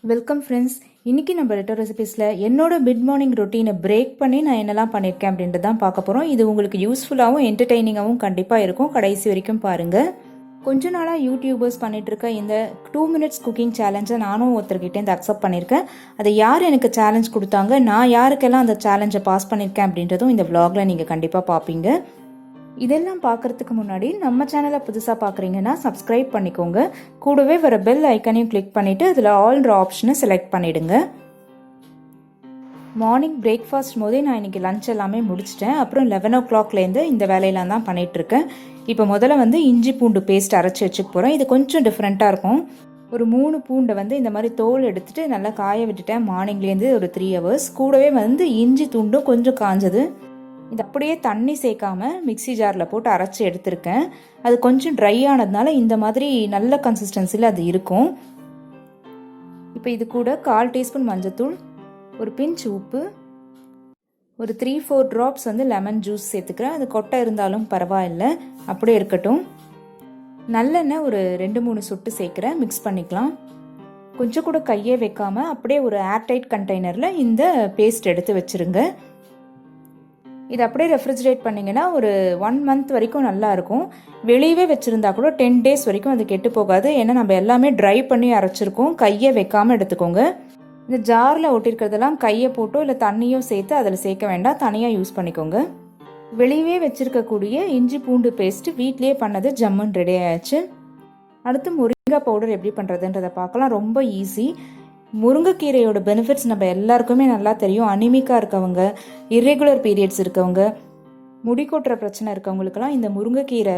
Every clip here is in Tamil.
Welcome friends. இன்றைக்கி நம்ம ரெட்டோ ரெசிபீஸில் என்னோட மிட் மார்னிங் ரொட்டீனை பிரேக் பண்ணி நான் என்னெல்லாம் பண்ணியிருக்கேன் அப்படின்ட்டு தான் பார்க்க போகிறோம். இது உங்களுக்கு யூஸ்ஃபுல்லாகவும் என்டர்டெய்னிங்காகவும் கண்டிப்பாக இருக்கும். கடைசி வரைக்கும் பாருங்கள். கொஞ்ச நாளாக யூடியூபர்ஸ் பண்ணிகிட்ருக்க இந்த 2 minutes குக்கிங் சேலஞ்சை நானும் ஒருத்தர்கிட்ட இந்த அக்செப்ட் பண்ணியிருக்கேன். அதை யார் எனக்கு சேலஞ்ச் கொடுத்தாங்க, நான் யாருக்கெல்லாம் அந்த சேலஞ்சை பாஸ் பண்ணியிருக்கேன் அப்படின்றதும் இந்த விலாகில் நீங்கள் கண்டிப்பாக பார்ப்பீங்க. இதெல்லாம் பார்க்குறதுக்கு முன்னாடி நம்ம சேனலை புதுசாக பார்க்குறீங்கன்னா சப்ஸ்கிரைப் பண்ணிக்கோங்க. கூடவே வர பெல் ஐக்கனையும் கிளிக் பண்ணிவிட்டு அதில் ஆல்ன்ற ஆப்ஷனை செலக்ட் பண்ணிவிடுங்க. மார்னிங் பிரேக்ஃபாஸ்ட் போதே நான் இன்றைக்கி லஞ்ச் எல்லாமே முடிச்சிட்டேன். அப்புறம் 11 o'clockலேருந்து இந்த வேலையெல்லாம் தான் பண்ணிகிட்ருக்கேன். இப்போ முதல்ல இஞ்சி பூண்டு பேஸ்ட் அரைச்சி வச்சுக்க போகிறேன். இது கொஞ்சம் டிஃப்ரெண்ட்டாக இருக்கும். ஒரு 3 பூண்டை இந்த மாதிரி தோல் எடுத்துகிட்டு நல்லா காய விட்டுட்டேன். மார்னிங்லேருந்து ஒரு 3 hours. கூடவே இஞ்சி தூண்டும் கொஞ்சம் காஞ்சது. இது அப்படியே தண்ணி சேர்க்காம மிக்சி ஜாரில் போட்டு அரைச்சி எடுத்திருக்கேன். அது கொஞ்சம் ட்ரை ஆனதுனால இந்த மாதிரி நல்ல கன்சிஸ்டன்சியில் அது இருக்கும். இப்போ இது கூட 1/4 டீஸ்பூன் மஞ்சத்தூள், ஒரு பிஞ்ச் உப்பு, ஒரு 3-4 drops லெமன் ஜூஸ் சேர்த்துக்கிறேன். அது கொட்டை இருந்தாலும் பரவாயில்லை, அப்படியே இருக்கட்டும். நல்லெண்ணெய் ஒரு 2-3 சொட்டு சேர்க்குறேன். மிக்ஸ் பண்ணிக்கலாம். கொஞ்சம் கூட கையே வைக்காமல் அப்படியே ஒரு ஏர்டைட் கண்டெய்னரில் இந்த பேஸ்ட் எடுத்து வச்சுருங்க. இது அப்படியே ரெஃப்ரிஜரேட் பண்ணிங்கன்னா ஒரு 1 month வரைக்கும் நல்லா இருக்கும். வெளியவே வச்சுருந்தா கூட 10 days வரைக்கும் அது கெட்டு போகாது. ஏன்னா நம்ம எல்லாமே ட்ரை பண்ணி அரைச்சிருக்கோம். கையை வைக்காமல் எடுத்துக்கோங்க. இந்த ஜாரில் ஒட்டிருக்கிறதெல்லாம் கையை போட்டோ இல்லை தண்ணியோ சேர்த்து அதில் சேர்க்க வேண்டாம், தனியாக யூஸ் பண்ணிக்கோங்க. வெளியவே வச்சுருக்கக்கூடிய இஞ்சி பூண்டு பேஸ்ட்டு வீட்லேயே பண்ணது ஜம்முன்னு ரெடி ஆயாச்சு. அடுத்து முருங்கா பவுடர் எப்படி பண்ணுறதுன்றதை பார்க்கலாம். ரொம்ப ஈஸி. முருங்கைக்கீரையோட பெனிஃபிட்ஸ் நம்ம எல்லாருக்குமே நல்லா தெரியும். அனிமிக்காக இருக்கவங்க, இர்ரெகுலர் பீரியட்ஸ் இருக்கவங்க, முடி கொட்டுற பிரச்சனை இருக்கவங்களுக்கெல்லாம் இந்த முருங்கைக்கீரை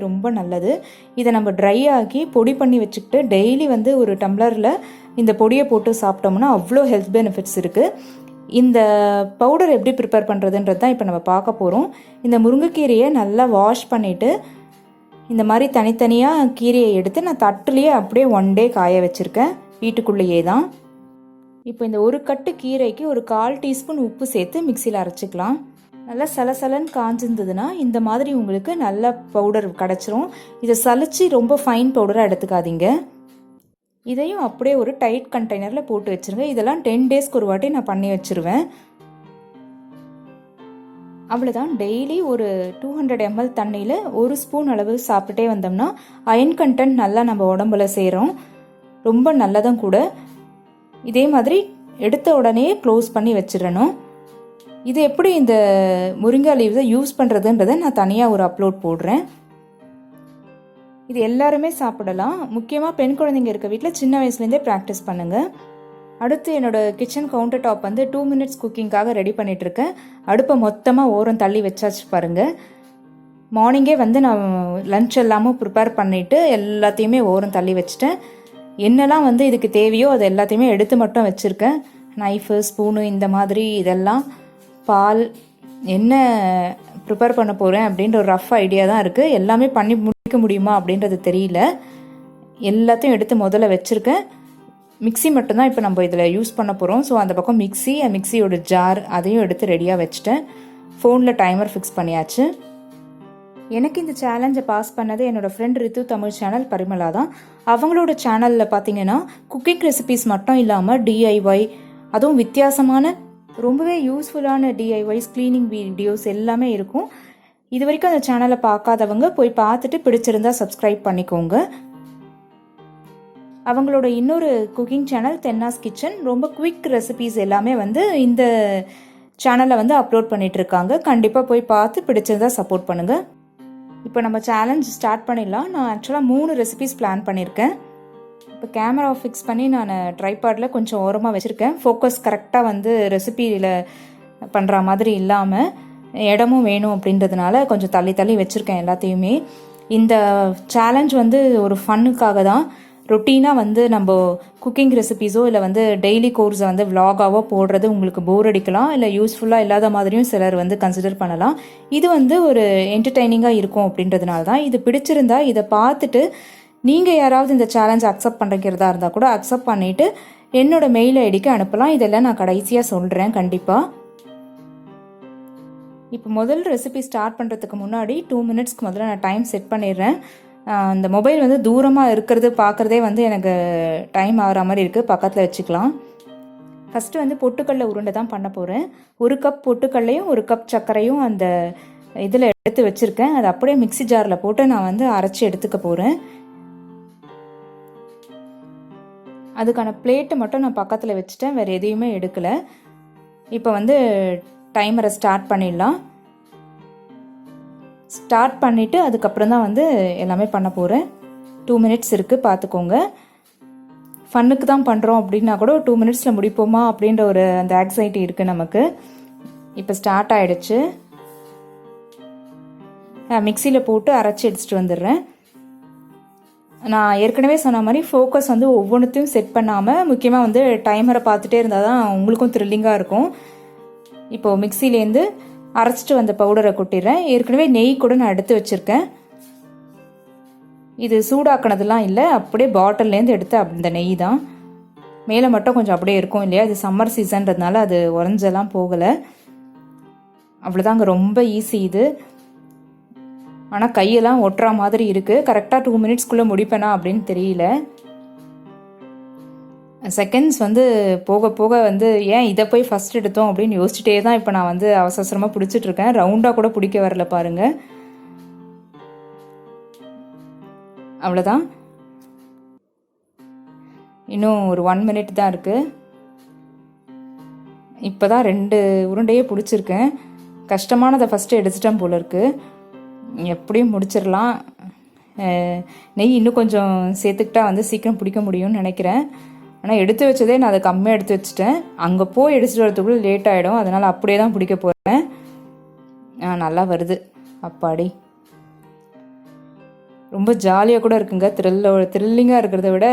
ரொம்ப நல்லது. இதை நம்ம ட்ரை ஆக்கி பொடி பண்ணி வச்சுக்கிட்டு டெய்லி ஒரு டம்ளரில் இந்த பொடியை போட்டு சாப்பிட்டோம்னா அவ்வளோ ஹெல்த் பெனிஃபிட்ஸ் இருக்குது. இந்த பவுடர் எப்படி ப்ரிப்பேர் பண்ணுறதுன்றது தான் இப்போ நம்ம பார்க்க போகிறோம். இந்த முருங்கைக்கீரையை நல்லா வாஷ் பண்ணிவிட்டு இந்த மாதிரி தனித்தனியாக கீரையை எடுத்து நான் தட்டுலேயே அப்படியே 1 day காய வச்சுருக்கேன், வீட்டுக்குள்ளேயே தான். இப்போ இந்த ஒரு கட்டு கீரைக்கு ஒரு 1/4 டீஸ்பூன் உப்பு சேர்த்து மிக்சியில் அரைச்சிக்கலாம். நல்லா சலசலன்னு காஞ்சிருந்ததுன்னா இந்த மாதிரி உங்களுக்கு நல்ல பவுடர் கிடச்சிரும். இதை சலிச்சு ரொம்ப ஃபைன் பவுடராக எடுத்துக்காதீங்க. இதையும் அப்படியே ஒரு டைட் கண்டெய்னரில் போட்டு வச்சுருங்க. இதெல்லாம் 10 daysக்கு ஒரு வாட்டி நான் பண்ணி வச்சுருவேன். அவ்வளோதான். டெய்லி ஒரு 200 ml தண்ணியில் 1 ஸ்பூன் அளவு சாப்பிட்டுட்டே வந்தோம்னா அயன் கண்டென்ட் நல்லா நம்ம உடம்புல சேரும். ரொம்ப நல்லதும் கூட. இதே மாதிரி எடுத்த உடனே க்ளோஸ் பண்ணி வச்சிடணும். இது எப்படி இந்த முருங்கா லீவ்ஸை யூஸ் பண்ணுறதுன்றதை நான் தனியாக ஒரு அப்லோட் போடுறேன். இது எல்லாருமே சாப்பிடலாம். முக்கியமாக பெண் குழந்தைங்க இருக்க வீட்டில் சின்ன வயசுலேருந்தே ப்ராக்டிஸ் பண்ணுங்கள். அடுத்து என்னோடய கிச்சன் கவுண்டர் டாப் 2 minutes குக்கிங்காக ரெடி பண்ணிகிட்ருக்கேன். அடுப்பை மொத்தமாக ஓரம் தள்ளி வச்சாச்சு பாருங்கள். மார்னிங்கே நான் லன்ச் எல்லாமும் ப்ரிப்பேர் பண்ணிவிட்டு எல்லாத்தையுமே ஓரம் தள்ளி வச்சுட்டேன். என்னெல்லாம் இதுக்கு தேவையோ அது எல்லாத்தையுமே எடுத்து மட்டும் வச்சுருக்கேன். நைஃபு, ஸ்பூனு, இந்த மாதிரி இதெல்லாம். பால், என்ன ப்ரிப்பேர் பண்ண போகிறேன் அப்படின்ற ஒரு ரஃப் ஐடியா தான் இருக்குது. எல்லாமே பண்ணி முடிக்க முடியுமா அப்படின்றது தெரியல. எல்லாத்தையும் எடுத்து முதல்ல வச்சுருக்கேன். மிக்ஸி மட்டும்தான் இப்போ நம்ம இதில் யூஸ் பண்ண போகிறோம். ஸோ அந்த பக்கம் மிக்ஸியோட ஜார் அதையும் எடுத்து ரெடியாக வச்சுட்டேன். ஃபோனில் டைமர் ஃபிக்ஸ் பண்ணியாச்சு. எனக்கு இந்த சேலஞ்சை பாஸ் பண்ணது என்னோடய ஃப்ரெண்ட் ரித்து தமிழ் சேனல் பரிமலா தான். அவங்களோட சேனலில் பார்த்தீங்கன்னா குக்கிங் ரெசிபீஸ் மட்டும் இல்லாமல் டிஐஒய், அதுவும் வித்தியாசமான ரொம்பவே யூஸ்ஃபுல்லான டிஐஒய்ஸ், க்ளீனிங் வீடியோஸ் எல்லாமே இருக்கும். இது வரைக்கும் அந்த சேனலை பார்க்காதவங்க போய் பார்த்துட்டு பிடிச்சிருந்தா சப்ஸ்கிரைப் பண்ணிக்கோங்க. அவங்களோட இன்னொரு குக்கிங் சேனல் தென்னாஸ் கிச்சன், ரொம்ப குவிக் ரெசிபீஸ் எல்லாமே இந்த சேனலில் அப்லோட் பண்ணிட்டு இருக்காங்க. கண்டிப்பாக போய் பார்த்து பிடிச்சிருந்தா சப்போர்ட் பண்ணுங்கள். இப்போ நம்ம சேலஞ்ச் ஸ்டார்ட் பண்ணிடலாம். நான் ஆக்சுவலாக 3 ரெசிபீஸ் பிளான் பண்ணியிருக்கேன். இப்போ கேமரா ஃபிக்ஸ் பண்ணி நான் ட்ரைபாடில் கொஞ்சம் ஓரமாக வச்சுருக்கேன். ஃபோக்கஸ் கரெக்டாக ரெசிபியில் பண்ணுற மாதிரி இல்லாமல் இடமும் வேணும் அப்படின்றதுனால கொஞ்சம் தள்ளி தள்ளி வச்சுருக்கேன் எல்லாத்தையுமே. இந்த சேலஞ்ச் ஒரு ஃபன்னுக்காக தான். ரொட்டீனாக நம்ம குக்கிங் ரெசிபீஸோ இல்லை டெய்லி கோர்ஸை விலாகாவோ போடுறது உங்களுக்கு போர் அடிக்கலாம், இல்லை யூஸ்ஃபுல்லாக இல்லாத மாதிரியும் சிலர் கன்சிடர் பண்ணலாம். இது ஒரு என்டர்டெய்னிங்காக இருக்கும் அப்படின்றதுனால தான். இது பிடிச்சிருந்தா இதை பார்த்துட்டு நீங்கள் யாராவது இந்த சேலஞ்ச் அக்செப்ட் பண்ணுறதா இருந்தால் கூட அக்செப்ட் பண்ணிவிட்டு என்னோடய மெயில் ஐடிக்கு அனுப்பலாம். இதெல்லாம் நான் கடைசியாக சொல்கிறேன் கண்டிப்பாக. இப்போ முதல் ரெசிபி ஸ்டார்ட் பண்ணுறதுக்கு முன்னாடி 2 minutesக்கு முதல்ல நான் டைம் செட் பண்ணிடுறேன். இந்த மொபைல் வந்து தூரமாக இருக்கிறது பார்க்குறதே வந்து எனக்கு டைம் ஆகிற மாதிரி இருக்குது. பக்கத்தில் வச்சுக்கலாம். ஃபஸ்ட்டு வந்து பொட்டுக்கடலை உருண்டை தான் பண்ண போகிறேன். 1 கப் பொட்டுக்கடலையும் 1 கப் சர்க்கரையும் அந்த இதில் எடுத்து வச்சுருக்கேன். அதை அப்படியே மிக்ஸி ஜாரில் போட்டு நான் வந்து அரைச்சி எடுத்துக்க போகிறேன். அதுக்கான பிளேட்டை மட்டும் நான் பக்கத்தில் வச்சுட்டேன், வேறு எதையுமே எடுக்கலை. இப்போ வந்து டைமரை ஸ்டார்ட் பண்ணிடலாம். ஸ்டார்ட் பண்ணிவிட்டு அதுக்கப்புறம் தான் வந்து எல்லாமே பண்ண போகிறேன். 2 மினிட்ஸ் இருக்குது, பார்த்துக்கோங்க. ஃபன்னுக்கு தான் பண்ணுறோம் அப்படின்னா கூட 2 மினிட்ஸில் முடிப்போமா அப்படின்ற ஒரு அந்த ஆக்சைட்டி இருக்குது நமக்கு. இப்போ ஸ்டார்ட் ஆகிடுச்சு. மிக்சியில் போட்டு அரைச்சி எடுத்துகிட்டு வந்துடுறேன். நான் ஏற்கனவே சொன்ன மாதிரி ஃபோக்கஸ் வந்து ஒவ்வொன்றுத்தையும் செட் பண்ணாமல் முக்கியமாக வந்து டைமரை பார்த்துட்டே இருந்தால் தான் உங்களுக்கும் த்ரில்லிங்காக இருக்கும். இப்போது மிக்சிலேருந்து அரைச்சிட்டு வந்த பவுடரை கொட்டிடுறேன். ஏற்கனவே நெய் கூட நான் எடுத்து வச்சுருக்கேன். இது சூடாக்கினதுலாம் இல்லை, அப்படியே பாட்டில்லேருந்து எடுத்து அந்த நெய் தான். மேலே மட்டும் கொஞ்சம் அப்படியே இருக்கும் இல்லையா, இது சம்மர் சீசன்றதுனால அது உறைஞ்செல்லாம் போகலை. அவ்வளோதாங்க, ரொம்ப ஈஸி இது. ஆனால் கையெல்லாம் ஒட்டுற மாதிரி இருக்குது. கரெக்டாக 2 மினிட்ஸ்க்குள்ளே முடிப்பேனா அப்படின்னு தெரியல. செகண்ட்ஸ் வந்து போக போக வந்து ஏன் இதை போய் ஃபஸ்ட் எடுத்தோம் அப்படின்னு யோசிச்சுட்டே தான் இப்போ நான் வந்து அவசரமாக பிடிச்சிட்ருக்கேன். ரவுண்டாக கூட பிடிக்க வரல பாருங்கள். அவ்வளோதான், இன்னும் ஒரு 1 மினிட் தான் இருக்குது. இப்போ தான் 2 உருண்டையே பிடிச்சிருக்கேன். கஷ்டமானதை ஃபஸ்ட்டு எடுத்துட்டேன் போல இருக்குது. எப்படியும் முடிச்சிடலாம். நெய் இன்னும் கொஞ்சம் சேர்த்துக்கிட்டா வந்து சீக்கிரம் பிடிக்க முடியும்னு நினைக்கிறேன். ஆனால் எடுத்து வச்சதே நான் அதை கம்மியாக எடுத்து வச்சுட்டேன். அங்கே போய் எடுத்துகிட்டு வரதுக்குள்ளே லேட் ஆகிடும். அதனால் அப்படியே தான் பிடிக்க போகிறேன். நல்லா வருது, அப்பாடி. ரொம்ப ஜாலியாக கூட இருக்குங்க. த்ரில்லிங்காக இருக்கிறத விட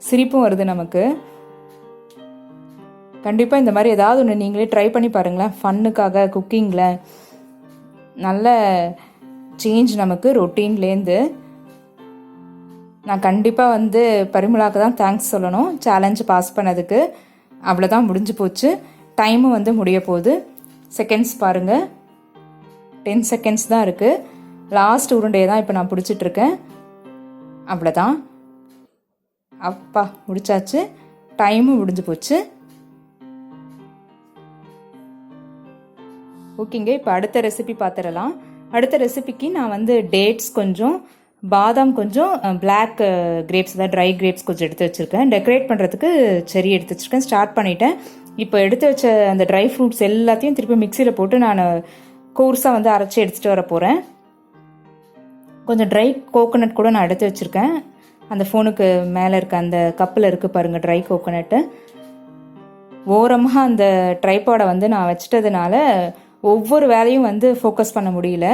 சிரிப்பும் வருது நமக்கு. கண்டிப்பாக இந்த மாதிரி ஏதாவது ஒன்று நீங்களே ட்ரை பண்ணி பாருங்களேன். ஃபன்னுக்காக குக்கிங்கில் நல்ல சேஞ்ச் நமக்கு ரொட்டீன்லேருந்து. நான் கண்டிப்பாக வந்து பரிமளாவுக்கு தான் தேங்க்ஸ் சொல்லணும், சேலஞ்சு பாஸ் பண்ணதுக்கு. அவ்வளோதான், முடிஞ்சு போச்சு. டைமும் வந்து முடிய போகுது. செகண்ட்ஸ் பாருங்கள், 10 செகண்ட்ஸ் தான் இருக்குது. லாஸ்ட் உருண்டையை தான் இப்போ நான் பிடிச்சிட்ருக்கேன். அவ்வளோதான், அப்பா முடிச்சாச்சு. டைமும் முடிஞ்சு போச்சு. ஓகேங்க, இப்போ அடுத்த ரெசிபி பார்த்துடலாம். அடுத்த ரெசிபிக்கு நான் வந்து டேட்ஸ் கொஞ்சம், பாதாம் கொஞ்சம், பிளாக் கிரேப்ஸ் தான் ட்ரை கிரேப்ஸ் கொஞ்சம் எடுத்து வச்சுருக்கேன். டெக்கரேட் பண்ணுறதுக்கு செரி எடுத்து வச்சுருக்கேன். ஸ்டார்ட் பண்ணிட்டேன். இப்போ எடுத்து வச்ச அந்த ட்ரை ஃப்ரூட்ஸ் எல்லாத்தையும் திருப்பி மிக்சியில் போட்டு நான் கோர்ஸாக வந்து அரைச்சி எடுத்துகிட்டு வர போகிறேன். கொஞ்சம் ட்ரை கோகோனட் கூட நான் எடுத்து வச்சுருக்கேன். அந்த ஃபோனுக்கு மேலே இருக்க அந்த கப்பில் இருக்குது பாருங்கள் ட்ரை கோகோனட்டு. ஓரமாக அந்த ட்ரைபாடை வந்து நான் வச்சிட்டதுனால ஒவ்வொரு வேலையும் வந்து ஃபோக்கஸ் பண்ண முடியல.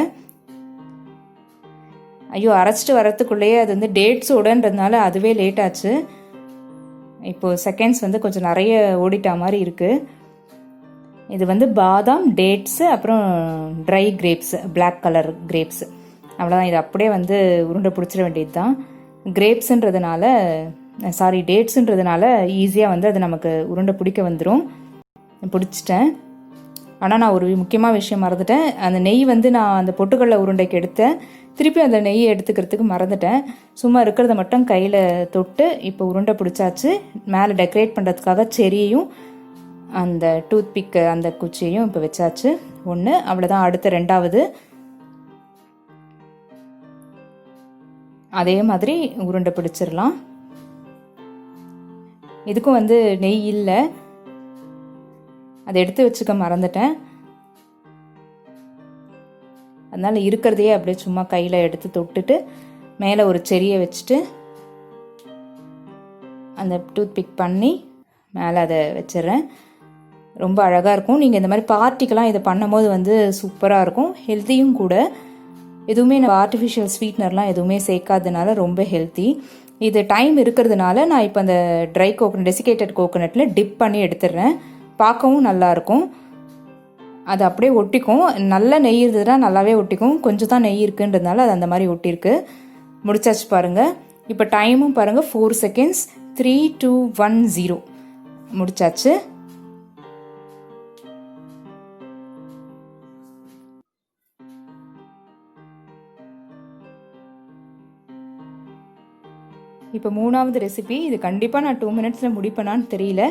ஐயோ, அரைச்சிட்டு வரத்துக்குள்ளேயே அது வந்து டேட்ஸோடன்றதுனால அதுவே லேட் ஆச்சு. இப்போது செகண்ட்ஸ் வந்து கொஞ்சம் நிறைய ஓடிட்டா மாதிரி இருக்குது. இது வந்து பாதாம், டேட்ஸு, அப்புறம் dry grapes, black colour grapes. அவ்வளோதான், இது அப்படியே வந்து உருண்டை பிடிச்சிட வேண்டியது தான். கிரேப்ஸுன்றதுனால டேட்ஸுன்றதுனால ஈஸியாக வந்து அது நமக்கு உருண்டை பிடிக்க வந்துடும். பிடிச்சிட்டேன். ஆனால் நான் ஒரு முக்கியமான விஷயம் மறந்துட்டேன். அந்த நெய் வந்து நான் அந்த பொட்டுக்கடலை உருண்டைக்கு எடுத்தேன். திருப்பி அந்த நெய்யை எடுத்துக்கிறதுக்கு மறந்துட்டேன். சும்மா இருக்கிறத மட்டும் கையில் தொட்டு இப்போ உருண்டை பிடிச்சாச்சு. மேலே டெக்கரேட் பண்ணுறதுக்காக செரியும் அந்த டூத் பிக்கு அந்த குச்சியையும் இப்போ வச்சாச்சு. 1, அவ்வளோதான். அடுத்த 2வது அதே மாதிரி உருண்டை பிடிச்சிடலாம். இதுக்கும் வந்து நெய் இல்லை, அதை எடுத்து வச்சுக்க மறந்துட்டேன். அதனால் இருக்கிறதையே அப்படியே சும்மா கையில் எடுத்து தொட்டுட்டு மேலே ஒரு செரியை வச்சுட்டு அந்த டூத் பிக் பண்ணி மேலே அதை வச்சிடுறேன். ரொம்ப அழகாக இருக்கும். நீங்கள் இந்த மாதிரி பார்ட்டிக்கெலாம் இதை பண்ணும்போது வந்து சூப்பராக இருக்கும். ஹெல்த்தியும் கூட. எதுவுமே நம்ம ஆர்டிஃபிஷியல் ஸ்வீட்னர்லாம் எதுவுமே சேர்க்காததுனால ரொம்ப ஹெல்த்தி. இது டைம் இருக்கிறதுனால நான் இப்போ அந்த ட்ரை கோகோனட், டெசிகேட்டட் கோகோனட்டில் டிப் பண்ணி எடுத்துடுறேன். பார்க்கவும் நல்லாயிருக்கும். அது அப்படியே ஒட்டிக்கும். நல்ல நெய் இருந்ததுன்னா நல்லாவே ஒட்டிக்கும். கொஞ்சம் தான் நெய் இருக்குன்றதுனால அது அந்த மாதிரி ஒட்டியிருக்கு. முடிச்சாச்சு பாருங்கள். இப்போ டைமும் பாருங்கள், 4 செகண்ட்ஸ். 3, 2, 1, 0 முடிச்சாச்சு. இப்போ 3வது ரெசிபி. இது கண்டிப்பாக நான் 2 மினிட்ஸில் முடிப்பேனான்னு தெரியல.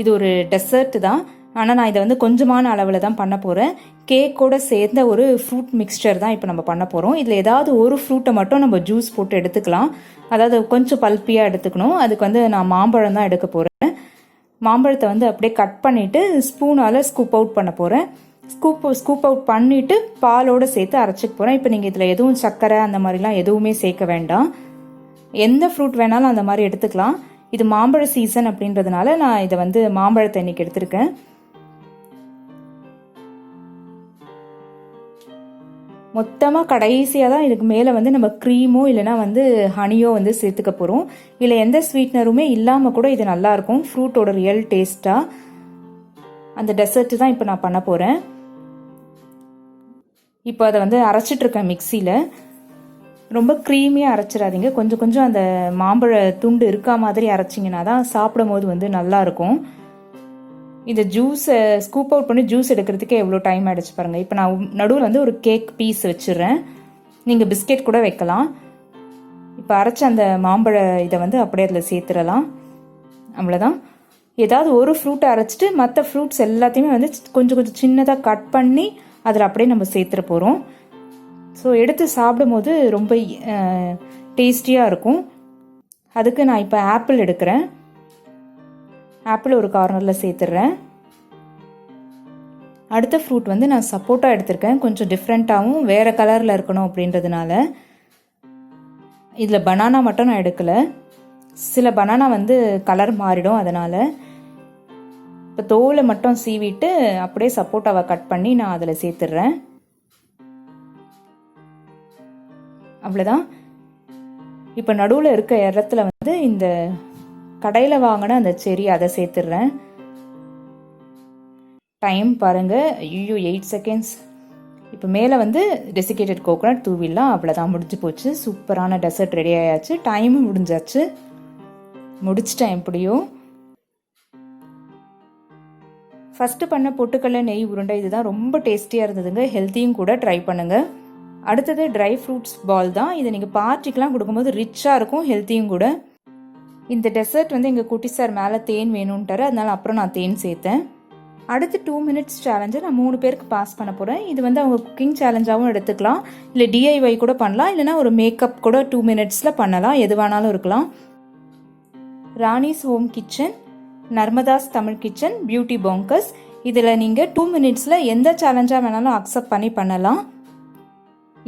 இது ஒரு டெசர்ட் தான், ஆனால் நான் இதை வந்து கொஞ்சமான அளவில் தான் பண்ண போகிறேன். கேக்கோட சேர்ந்த ஒரு ஃப்ரூட் மிக்ஸ்சர் தான் இப்போ நம்ம பண்ண போகிறோம். இதில் ஏதாவது ஒரு ஃப்ரூட்டை மட்டும் நம்ம ஜூஸ் போட்டு எடுத்துக்கலாம். அதாவது கொஞ்சம் பல்ப்பியாக எடுத்துக்கணும். அதுக்கு வந்து நான் மாம்பழம் தான் எடுக்க போகிறேன். மாம்பழத்தை வந்து அப்படியே கட் பண்ணிவிட்டு ஸ்பூனால் ஸ்கூப் அவுட் பண்ண போகிறேன். ஸ்கூப் அவுட் பண்ணிவிட்டு பாலோடு சேர்த்து அரைச்சிக்க போகிறேன். இப்போ நீங்கள் இதில் எதுவும் சர்க்கரை அந்த மாதிரிலாம் எதுவுமே சேர்க்க வேண்டாம். எந்த ஃப்ரூட் வேணாலும் அந்த மாதிரி எடுத்துக்கலாம். இது மாம்பழ சீசன் அப்படின்றதுனால நான் இதை வந்து மாம்பழத்தை இன்னைக்கு எடுத்திருக்கேன். மொத்தமாக கடைசியாக தான் இதுக்கு மேலே வந்து நம்ம க்ரீமோ இல்லைனா வந்து ஹனியோ வந்து சேர்த்துக்க போகிறோம். இல்லை எந்த ஸ்வீட்னருமே இல்லாமல் கூட இது நல்லாயிருக்கும். ஃப்ரூட்டோட ரியல் டேஸ்ட்டாக அந்த டெசர்ட்டு தான் இப்போ நான் பண்ண போகிறேன். இப்போ அதை வந்து அரைச்சிட்ருக்கேன் மிக்சியில். ரொம்ப க்ரீமியாக அரைச்சிடாதீங்க. கொஞ்சம் கொஞ்சம் அந்த மாம்பழ துண்டு இருக்கா மாதிரி அரைச்சிங்கன்னா தான் சாப்பிடும் போது வந்து நல்லாயிருக்கும். இந்த ஜூஸை ஸ்கூப் அவுட் பண்ணி ஜூஸ் எடுக்கிறதுக்கே எவ்வளோ டைம் ஆகிடுச்சு பாருங்கள். இப்போ நான் நடுவில் வந்து ஒரு கேக் பீஸ் வச்சிடுறேன். நீங்கள் பிஸ்கெட் கூட வைக்கலாம். இப்போ அரைச்ச அந்த மாம்பழ இதை வந்து அப்படியே அதில் சேர்த்துடலாம். அவ்வளோதான். ஏதாவது ஒரு ஃப்ரூட்டை அரைச்சிட்டு மற்ற ஃப்ரூட்ஸ் எல்லாத்தையுமே வந்து கொஞ்சம் கொஞ்சம் சின்னதாக கட் பண்ணி அதில் அப்படியே நம்ம சேர்த்துட போகிறோம். ஸோ எடுத்து சாப்பிடும் போது ரொம்ப டேஸ்டியாக இருக்கும். அதுக்கு நான் இப்போ ஆப்பிள் எடுக்கிறேன். ஆப்பிள் ஒரு கார்னரில் சேர்த்துடுறேன். அடுத்த ஃப்ரூட் வந்து நான் சப்போட்டா எடுத்திருக்கேன். கொஞ்சம் டிஃப்ரெண்ட்டாகவும் வேறு கலரில் இருக்கணும் அப்படின்றதுனால. இதில் பனானா மட்டும் நான் எடுக்கலை. சில பனானா வந்து கலர் மாறிடும், அதனால் இப்போ தோலை மட்டும் சீவிட்டு அப்படியே சப்போட்டாவை கட் பண்ணி நான் அதில் சேர்த்துடுறேன். அவ்வளோதான். இப்போ நடுவில் இருக்க இடத்துல வந்து இந்த கடையில் வாங்கின அந்த செரி அதை சேர்த்துடுறேன். டைம் பாருங்கள், ஐயோ 8 செகண்ட்ஸ். இப்போ மேலே வந்து டெசிகேட்டட் கோகோனட் தூவிடலாம். அவ்வளோதான், முடிஞ்சு போச்சு. சூப்பரான டெசர்ட் ரெடி ஆயாச்சு. டைமும் முடிஞ்சாச்சு. முடிச்சிட்டேன் எப்படியோ. ஃபஸ்ட்டு பண்ண பொட்டுக்கடலை நெய் உருண்டை இதுதான் ரொம்ப டேஸ்டியாக இருந்ததுங்க. ஹெல்த்தியும் கூட. ட்ரை பண்ணுங்கள். அடுத்தது ட்ரை ஃப்ரூட்ஸ் பால் தான். இதை நீங்கள் பார்ட்டிக்கெலாம் கொடுக்கும்போது ரிச்சாக இருக்கும், ஹெல்த்தியும் கூட. இந்த டெசர்ட் வந்து எங்கள் குட்டி சார் மேலே தேன் வேணும்ன்ட்டாரு, அதனால அப்புறம் நான் தேன் சேர்த்தேன். அடுத்து 2 மினிட்ஸ் சேலஞ்சை நான் 3 பேருக்கு பாஸ் பண்ண போகிறேன். இது வந்து அவங்க குக்கிங் சேலஞ்சாகவும் எடுத்துக்கலாம், இல்லை டிஐஒய் கூட பண்ணலாம், இல்லைனா ஒரு மேக்கப் கூட 2 மினிட்ஸில் பண்ணலாம். எது வேணாலும் இருக்கலாம். Rani's home kitchen, Narmada's Tamil kitchen, beauty bongers, இதில் நீங்கள் 2 மினிட்ஸில் எந்த சேலஞ்சாக வேணாலும் அக்செப்ட் பண்ணி பண்ணலாம்.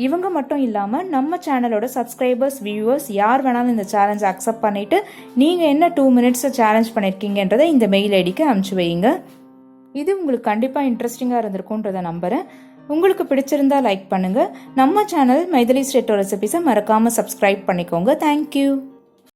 இவங்க மட்டும் இல்லாமல் நம்ம சேனலோட சப்ஸ்கிரைபர்ஸ், வியூவர்ஸ் யார் வேணாலும் இந்த சேலஞ்சை அக்செப்ட் பண்ணிவிட்டு நீங்கள் என்ன 2 மினிட்ஸை சேலஞ்ச் பண்ணியிருக்கீங்கன்றதை இந்த மெயில் ஐடிக்கு அனுப்பிச்சி வைங்க. இது உங்களுக்கு கண்டிப்பாக இன்ட்ரெஸ்டிங்காக இருந்திருக்குன்றதை நம்புகிறேன். உங்களுக்கு பிடிச்சிருந்தா லைக் பண்ணுங்கள். நம்ம சேனல் மைதிலி ஸ்ட்ரீட் ரெசிபீஸை மறக்காமல் சப்ஸ்கிரைப் பண்ணிக்கோங்க. தேங்க்யூ.